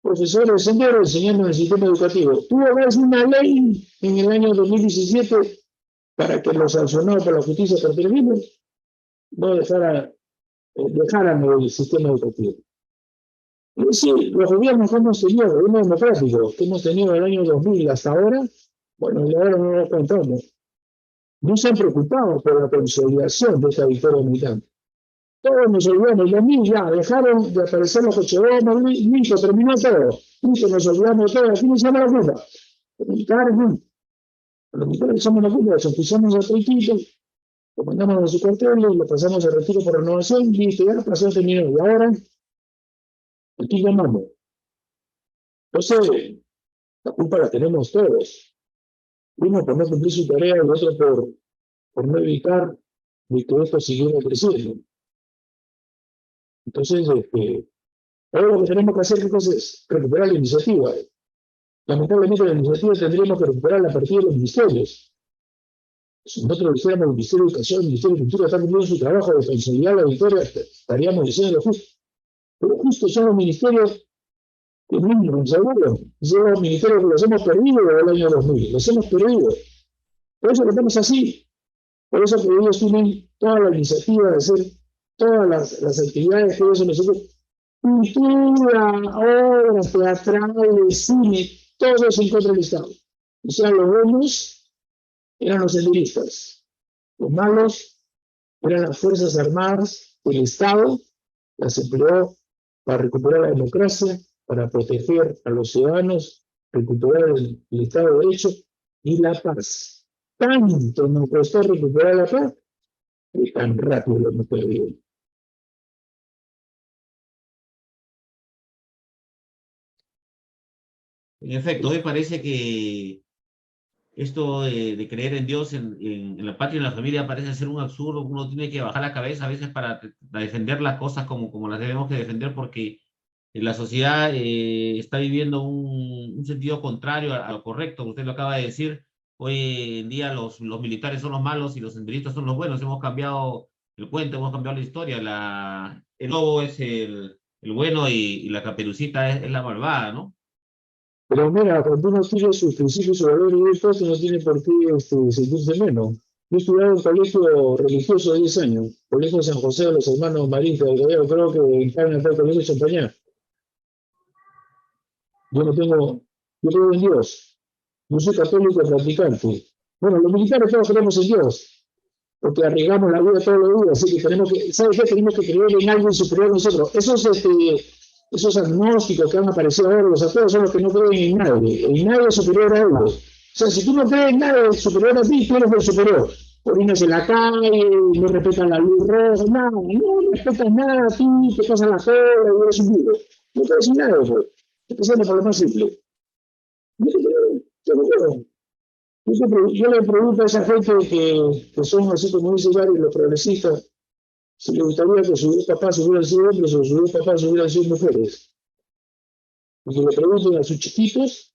profesores de Sendero enseñando en el sistema educativo. Tuvo que haber una ley en el año 2017 para que los sancionados por la justicia por terrorismo no dejaran el sistema educativo. Es decir, los gobiernos que hemos tenido, gobiernos democráticos que hemos tenido del año 2000 hasta ahora, bueno, y ahora no lo contamos, no se han preocupado por la consolidación de esta victoria militar. Todos nos olvidamos, el 2000 ya dejaron de aparecer los cocherones, listo, terminó todo. Listo, nos olvidamos de todo, aquí no se llama la culpa. Los militares no. Los militares somos la culpa, nos pusimos a triquitos, lo mandamos a su cuartel, lo pasamos a retiro por renovación, listo, ya pasó, terminó. Y ahora, aquí llamamos. Entonces, la culpa la tenemos todos. Uno por no cumplir su tarea y otro por no evitar de que esto siguiera creciendo. Entonces, ahora lo que tenemos que hacer, ¿qué cosa es? Recuperar la iniciativa. Lamentablemente la iniciativa tendríamos que recuperarla a partir de los ministerios. Si nosotros dijéramos el Ministerio de Educación, el Ministerio de Cultura está cumpliendo su trabajo de consolidar la victoria, estaríamos diciendo lo justo. Pero justo son los ministerios que no seguro. Son los ministerios que los hemos perdido desde el año 2000. Los hemos perdido. Por eso lo estamos así. Por eso que ellos tienen toda la iniciativa de hacer todas las actividades que ellos nosotros. Cultura, obras teatrales, cine, todo eso en contra del Estado. O sea, los buenos eran los senderistas, los malos eran las Fuerzas Armadas, el Estado las empleó para recuperar la democracia, para proteger a los ciudadanos, recuperar el Estado de Derecho y la paz. Tanto nos costó recuperar la paz y tan rápido lo hemos perdido. En efecto, hoy parece que esto de creer en Dios, en la patria y en la familia, parece ser un absurdo. Uno tiene que bajar la cabeza a veces para defender las cosas como las debemos que defender, porque la sociedad está viviendo un sentido contrario a lo correcto, usted lo acaba de decir. Hoy en día los militares son los malos y los senderistas son los buenos. Hemos cambiado el cuento, hemos cambiado la historia. El lobo es el bueno y la caperucita es la malvada, ¿no? Pero mira, cuando uno tiene sus principios y sus valores y esto, no tiene por qué sentirse menos. Yo he estudiado en un colegio religioso de 10 años, Colegio San José de los Hermanos Maristas del Gobierno, creo que están en el colegio de Champañá. Yo no tengo, yo creo en Dios. Yo soy católico practicante. Bueno, los militares todos creemos en Dios, porque arriesgamos la vida todos los días, así que tenemos que, ¿sabes qué? Tenemos que creer en alguien superior a nosotros. Esos agnósticos que han aparecido ahora, los ateos son los que no creen en nadie superior a ellos. O sea, si tú no crees en nadie superior a ti, tú eres el superior. Orinas en la calle, no respetan la luz roja, nada, no respetas nada, tú te pasas la cola y eres un vivo. No crees en nada, pues. Empezando por lo más simple. Yo no creo. Yo le pregunto a esa gente que son así como dice Gary, los progresistas, si le gustaría que sus dos papás hubieran sido hombres o sus dos papás hubieran sido mujeres. Y que le pregunten a sus chiquitos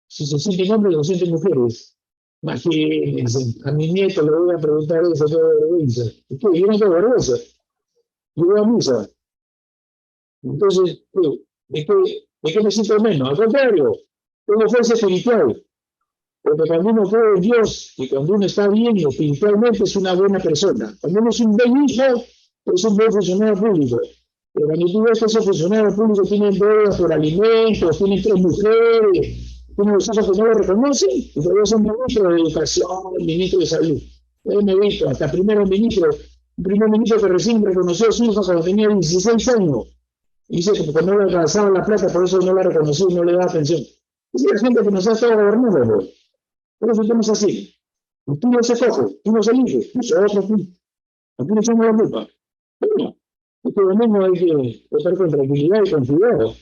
si se sienten hombres o se sienten mujeres. Imagínense, a mi nieto le voy a preguntar eso, toda vergüenza. ¿Y qué? Yo no tengo vergüenza. Yo voy a misa. Entonces, ¿de qué me siento menos? Al contrario, tengo fuerza espiritual. Porque cuando uno cree en Dios y cuando uno está bien espiritualmente es una buena persona. Cuando uno es un buen hijo, es un buen funcionario público. Pero cuando tú ves que esos funcionarios públicos tienen deudas por alimentos, tienen 3 mujeres, tienen los hijos que no lo reconocen, y todavía son ministros de educación, ministro de salud. Me he visto hasta primer ministro que recién reconoció a su hija cuando tenía 16 años. Y dice que no le alcanzaba la plata, por eso no la reconoció y no le da atención. Es la gente que nos ha estado gobernando. Por eso estamos así. Y tú no se coge, tú no se elige, tú se otro tú. Aquí no echamos la culpa. Bueno, este domingo hay que votar con tranquilidad y con cuidado.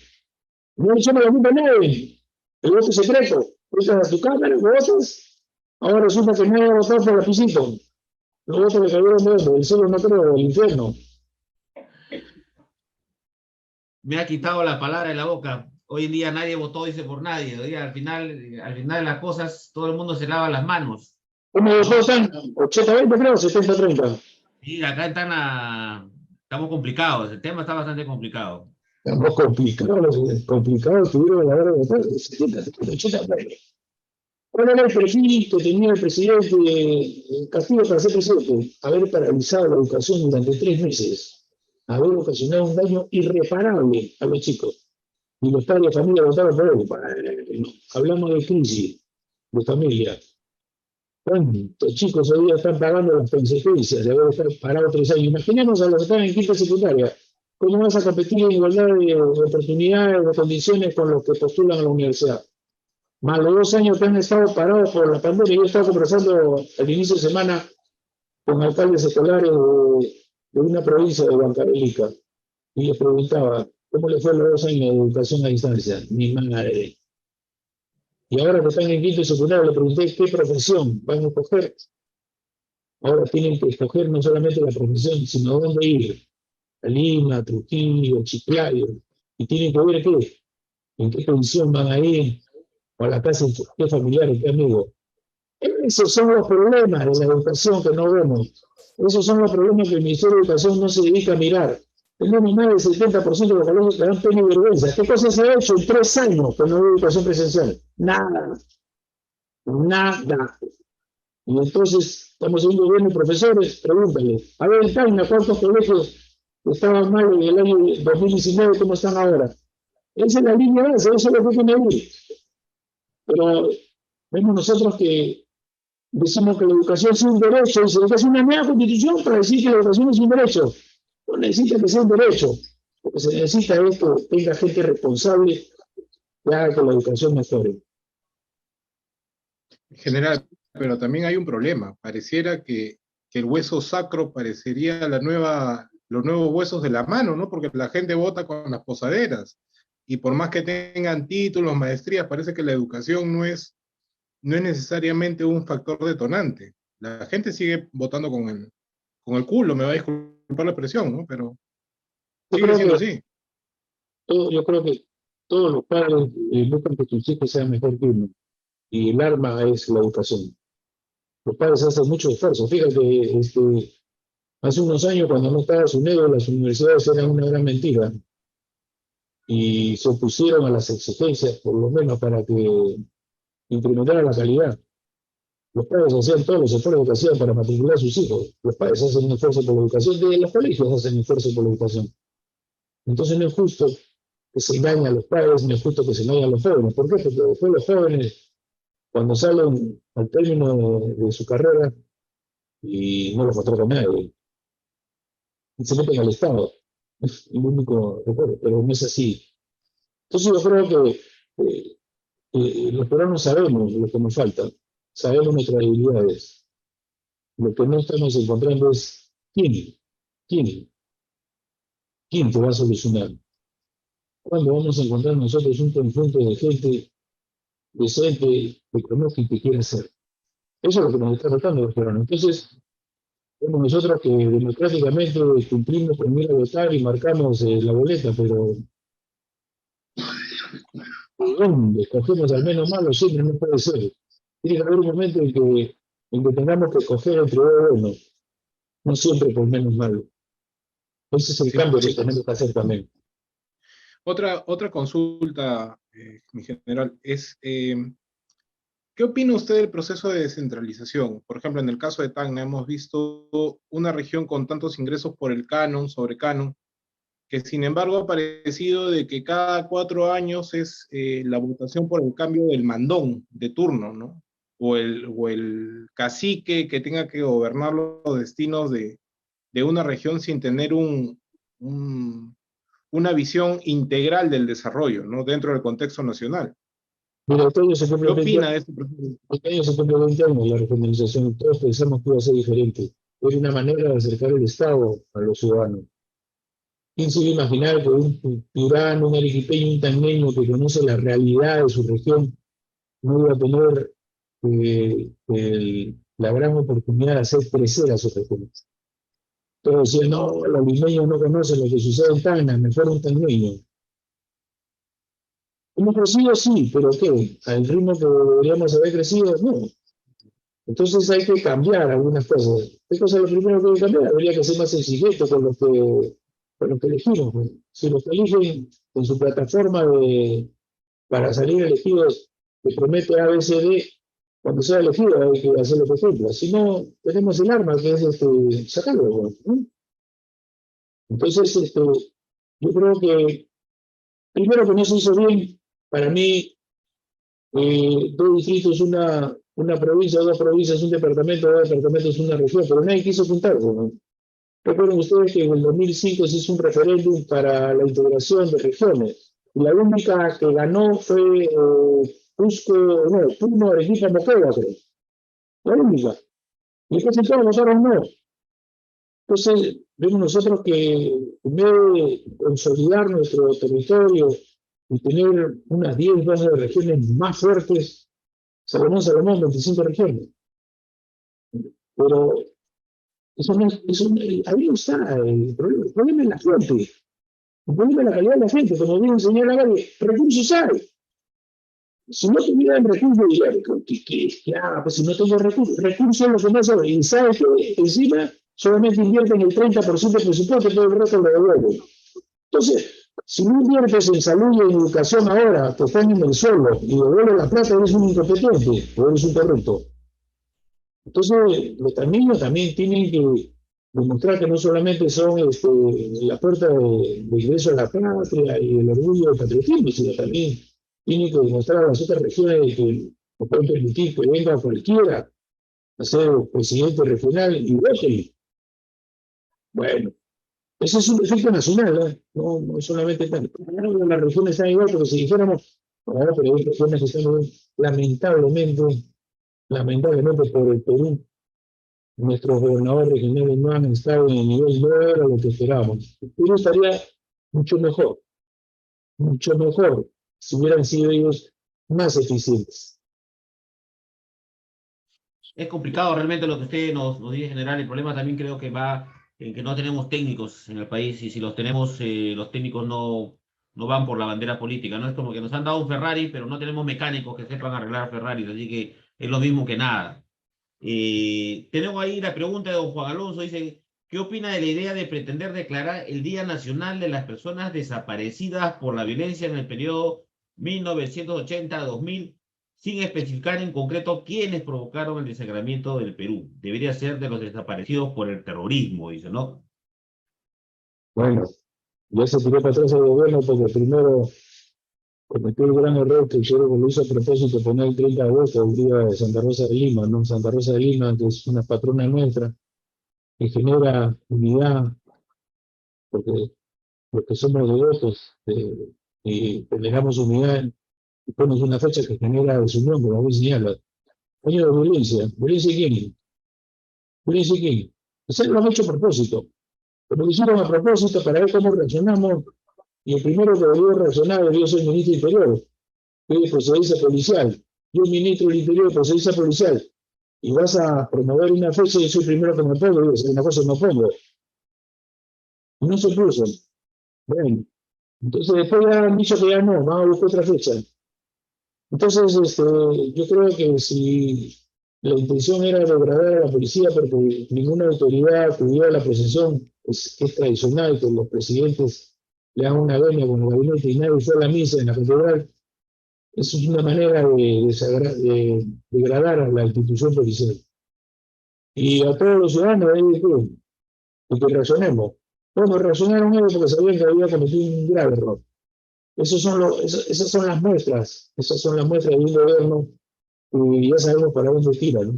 No le echamos la culpa a nadie. El voto secreto. Entras a tu cámara, votas. Ahora resulta que nadie ha votado por el lapicito. Los votos le cayeron del cielo, no creo, del infierno. Me ha quitado la palabra de la boca. Hoy en día nadie votó, dice, por nadie. Hoy, al final de las cosas, todo el mundo se lava las manos. ¿Cómo votan? 80-20, creo, 70-30. Y acá estamos complicados. El tema está bastante complicado. Estamos complicados, tuvieron la hora de votar. 70-30. ¿Cuál era el perfil que tenía el presidente Castillo para ser presidente? Haber paralizado la educación durante 3 meses, haber ocasionado un daño irreparable a los chicos. Y los padres de familia votaron por él. Hablamos de crisis de familia. ¿Cuántos chicos hoy día están pagando las consecuencias de haber estado parado 3 años? Imaginemos a los que están en quinta secundaria. ¿Cómo vas a competir en igualdad de oportunidades, de condiciones con los que postulan a la universidad? Más los 2 años que han estado parados por la pandemia. Yo he estado conversando al inicio de semana con alcaldes escolares de una provincia de Huancavelica y les preguntaba cómo le fue los 2 años de educación a distancia. Mi madre. Y ahora que están en quinto y secundario, le pregunté qué profesión van a escoger. Ahora tienen que escoger no solamente la profesión, sino dónde ir. A Lima, Trujillo, Chiclayo. Y tienen que ver qué, en qué condición van a ir, o a la casa de qué familiar, qué amigo. Esos son los problemas de la educación que no vemos. Esos son los problemas que el Ministerio de Educación no se dedica a mirar. Tenemos más del 70% de los colegios que dan pena y vergüenza. ¿Qué cosas se ha hecho en 3 años con la educación presencial? Nada. Nada. Y entonces, estamos en un gobierno de profesores, pregúntale. A ver, Tacna, ¿cuántos colegios estaban mal en el año 2019? ¿Cómo están ahora? Esa es la línea base, eso es lo que hay que medir. Pero vemos nosotros que decimos que la educación es un derecho, y se le hace una nueva constitución para decir que la educación es un derecho. No necesita que sea un derecho. Lo que se necesita es que tenga gente responsable que haga que la educación mejore. General, pero también hay un problema. Pareciera que el hueso sacro parecería los nuevos huesos de la mano, ¿no? Porque la gente vota con las posaderas. Y por más que tengan títulos, maestrías, parece que la educación no es necesariamente un factor detonante. La gente sigue votando con el culo, me va a disculpar la expresión, ¿no? Pero sigue siendo así. yo creo que todos los padres buscan que sus hijos sean mejor que uno, y el arma es la educación. Los padres hacen mucho esfuerzo. Fíjate, hace unos años, cuando no estaba SUNEDO, las universidades eran una gran mentira y se opusieron a las exigencias, por lo menos para que incrementara la calidad. Los padres hacían todos los esfuerzos que hacían para matricular a sus hijos. Los padres hacen un esfuerzo por la educación, de los colegios hacen esfuerzo por la educación. Entonces no es justo que se engañen a los padres, no es justo que se engañen a los jóvenes. ¿Por qué? Porque después los jóvenes, cuando salen al término de su carrera, y no los contrata nadie, y se meten al Estado. Es el único recuerdo, pero no es así. Entonces yo creo que los peruanos sabemos lo que nos falta, sabemos nuestras debilidades. Lo que no estamos encontrando es quién te va a solucionar. ¿Cuándo vamos a encontrar nosotros un conjunto de gente decente, que conozca y que quiera hacer? Eso es lo que nos está faltando los peruanos. Entonces, vemos nosotros que democráticamente cumplimos con ir a votar y marcamos la boleta, pero ¿dónde escogemos al menos malo? Siempre no puede ser. Tiene que haber un momento en que tengamos que escoger entre dos buenos, no siempre por menos malo. Ese es el cambio que tenemos que hacer también. Otra consulta, mi general, es ¿qué opina usted del proceso de descentralización? Por ejemplo, en el caso de Tacna hemos visto una región con tantos ingresos por el canon, sobre canon, que sin embargo ha parecido de que cada 4 años es la votación por el cambio del mandón de turno, ¿no? O el cacique que tenga que gobernar los destinos de una región sin tener una visión integral del desarrollo, ¿no? Dentro del contexto nacional. Mira, este año se ¿Qué cumple 20 opina de años, este proceso? este año se cumple 20 años la regionalización. Todos pensamos que iba a ser diferente. Era una manera de acercar el Estado a los ciudadanos. ¿Quién se iba a imaginar que un piurano, un arequipeño, un tacneño que conoce la realidad de su región no iba a tener la gran oportunidad de hacer crecer a su región? Todos decían, no, los limeños no conocen lo que sucede en Tacna, mejor un tacneño. Hemos crecido, sí, pero ¿qué? ¿Al ritmo que deberíamos haber crecido? No. Entonces hay que cambiar algunas cosas. ¿Qué cosa es lo primero que hay que cambiar? Habría que ser más exigente con lo que elegimos. ¿No? Si los que eligen en su plataforma para salir elegidos que promete ABCD, cuando sea elegido hay que hacer lo que cumpla. Si no, tenemos el arma que es sacarlo. ¿No? Entonces, yo creo que primero que no se hizo bien, para mí, dos distritos, una provincia, dos provincias, un departamento, dos departamentos, una región, pero nadie quiso juntarlo. ¿No? Recuerden ustedes que en el 2005 se hizo un referéndum para la integración de regiones. Y la única que ganó fue Puno, Arequipa, Moquegua, creo. La única. Y después todos votaron no. Entonces, vemos nosotros que en vez de consolidar nuestro territorio y tener unas 10 bases de regiones más fuertes, Salomón, 25 regiones. Pero ahí no está el problema. El problema es la gente. El problema es la calidad de la gente. Como bien enseñó la Gaby, recursos hay. Si no tuvieran recursos, dirían, pues si no tengo recursos es lo que más sabe. Y sabe que encima solamente invierten el 30% del presupuesto, todo el resto lo devuelven. Entonces, si no inviertes en salud y en educación ahora, te están en el suelo y devuelves la plata, eres un incompetente o eres un corrupto. Entonces, los niños también tienen que demostrar que no solamente son la puerta de ingreso a la patria y el orgullo del patriotismo, sino también tienen que demostrar a las otras regiones que no pueden permitir que venga cualquiera a ser presidente regional y voten. Bueno, ese es un efecto nacional, no solamente tanto. Las regiones están igual, pero si dijéramos, bueno, pero hay regiones que están lamentablemente por el Perú, nuestros gobernadores regionales no han estado en el nivel, no era lo que esperábamos. El Perú estaría mucho mejor, si hubieran sido ellos más eficientes. Es complicado realmente lo que usted nos dice, general. El problema también creo que va en que no tenemos técnicos en el país, y si los tenemos, los técnicos no no van por la bandera política, ¿no? Es como que nos han dado un Ferrari, pero no tenemos mecánicos que sepan arreglar Ferraris, así que es lo mismo que nada. Tenemos ahí la pregunta de don Juan Alonso, dice, ¿qué opina de la idea de pretender declarar el Día Nacional de las Personas Desaparecidas por la Violencia en el periodo 1980-2000, sin especificar en concreto quiénes provocaron el desangramiento del Perú? Debería ser de los desaparecidos por el terrorismo, dice, ¿no? Bueno, ya se tiró para atrás el gobierno porque primero cometió el gran error que creo que lo hizo a propósito, poner el 30 de agosto, el día de Santa Rosa de Lima, ¿no? Santa Rosa de Lima, que es una patrona nuestra, que genera unidad, porque somos devotos y generamos unidad, y pones una fecha que genera desunión, como vos señalas. Año de violencia. ¿Violencia quién? ¿Violencia quién? Eso lo han hecho a propósito. Pero lo hicieron a propósito para ver cómo reaccionamos. Y el primero que debió reaccionar debió ser el ministro del Interior, que es procedencia policial. Yo, ministro del Interior, procedencia policial. Y vas a promover una fecha y yo soy el primero que me pongo. Digo, si una cosa me pongo. Y no se puso. Bueno, entonces después ya han dicho que ya no, vamos a buscar otra fecha. Entonces, yo creo que si la intención era degradar a la policía porque ninguna autoridad acudió a la procesión, que es tradicional que los presidentes le hagan una venia con el gabinete y nadie fue a la misa en la catedral, eso es una manera de degradar a la institución policial. Y a todos los ciudadanos, que reaccionemos. Bueno, reaccionaron ellos porque sabían que había cometido un grave error. Esas son las muestras de un gobierno y ya sabemos para dónde tira, ¿no?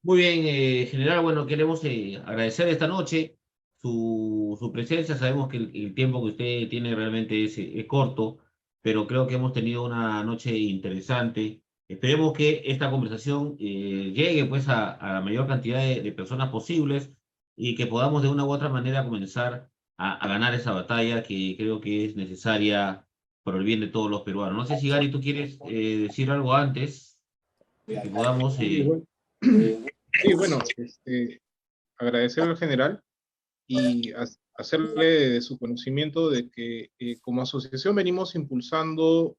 Muy bien, general, bueno, queremos agradecer esta noche su presencia. Sabemos que el tiempo que usted tiene realmente es corto, pero creo que hemos tenido una noche interesante. Esperemos que esta conversación llegue pues a la mayor cantidad de personas posibles y que podamos de una u otra manera comenzar a ganar esa batalla que creo que es necesaria por el bien de todos los peruanos. No sé si Gary, tú quieres decir algo antes de que podamos... Sí, bueno, agradecer al general y hacerle de su conocimiento de que como asociación venimos impulsando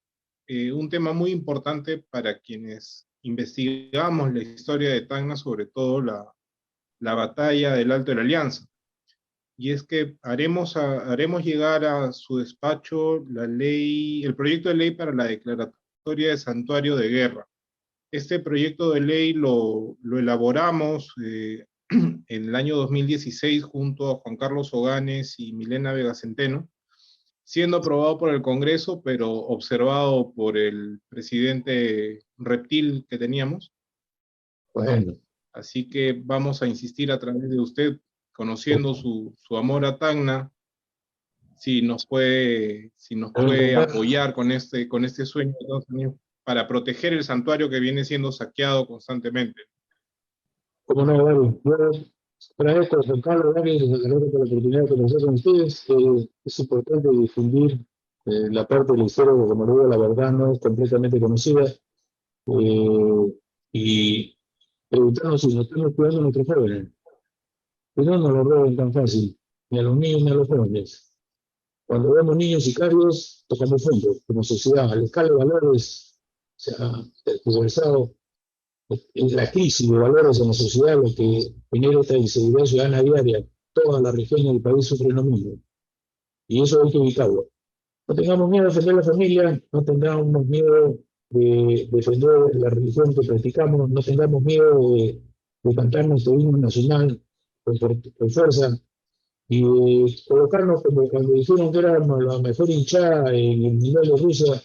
un tema muy importante para quienes investigamos la historia de Tacna, sobre todo la batalla del Alto de la Alianza. Y es que haremos llegar a su despacho el proyecto de ley para la declaratoria de santuario de guerra. Este proyecto de ley lo elaboramos en el año 2016 junto a Juan Carlos Oganes y Milena Vega Centeno, siendo aprobado por el Congreso, pero observado por el presidente reptil que teníamos. Bueno. Así que vamos a insistir a través de usted, conociendo su amor a Tacna, si nos puede apoyar con este sueño para proteger el santuario que viene siendo saqueado constantemente. Como no, Gary, yo agradezco a Juan Carlos, Gary, les agradezco por la oportunidad de conversar con ustedes. Es importante difundir la parte de la historia que, como digo, la verdad no es completamente conocida. Y preguntarnos si nos estamos cuidando a nuestros jóvenes. Que no nos lo roben tan fácil, ni a los niños ni a los jóvenes. Cuando vemos niños sicarios, tocamos fondo, como sociedad. La escala de valores se ha tergiversado. En la crisis de valores en la sociedad, lo que genera esta inseguridad ciudadana diaria, todas las regiones del país sufren lo mismo. Y eso hay que evitarlo. No tengamos miedo de defender la familia, no tengamos miedo de defender la religión que practicamos, no tengamos miedo de cantar nuestro himno nacional con fuerza y colocarnos como cuando dijeron que éramos la mejor hinchada en el Mundial de Rusia,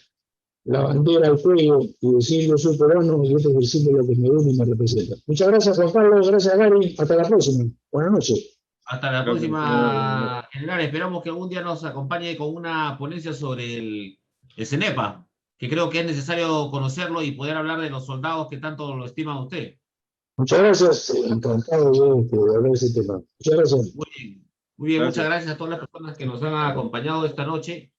la bandera al cuello y decir yo soy peruano y este es el símbolo que me une y me representa. Muchas gracias, Juan Carlos, gracias, Gary, hasta la próxima. Buenas noches. Hasta la próxima, general. Esperamos que algún día nos acompañe con una ponencia sobre el CENEPA, que creo que es necesario conocerlo y poder hablar de los soldados que tanto lo estima usted. Muchas gracias, encantado de hablar de ese tema. Muchas gracias. Muy bien, muchas gracias a todas las personas que nos han acompañado esta noche.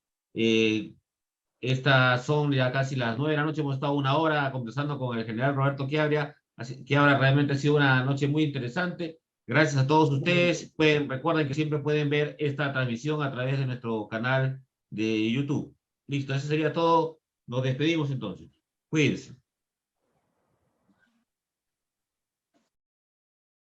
Estas son ya casi las 9 de la noche, hemos estado una hora conversando con el general Roberto Quiabra. Realmente ha sido una noche muy interesante. Gracias a todos ustedes. Recuerden que siempre pueden ver esta transmisión a través de nuestro canal de YouTube. Listo, eso sería todo. Nos despedimos entonces. Cuídense.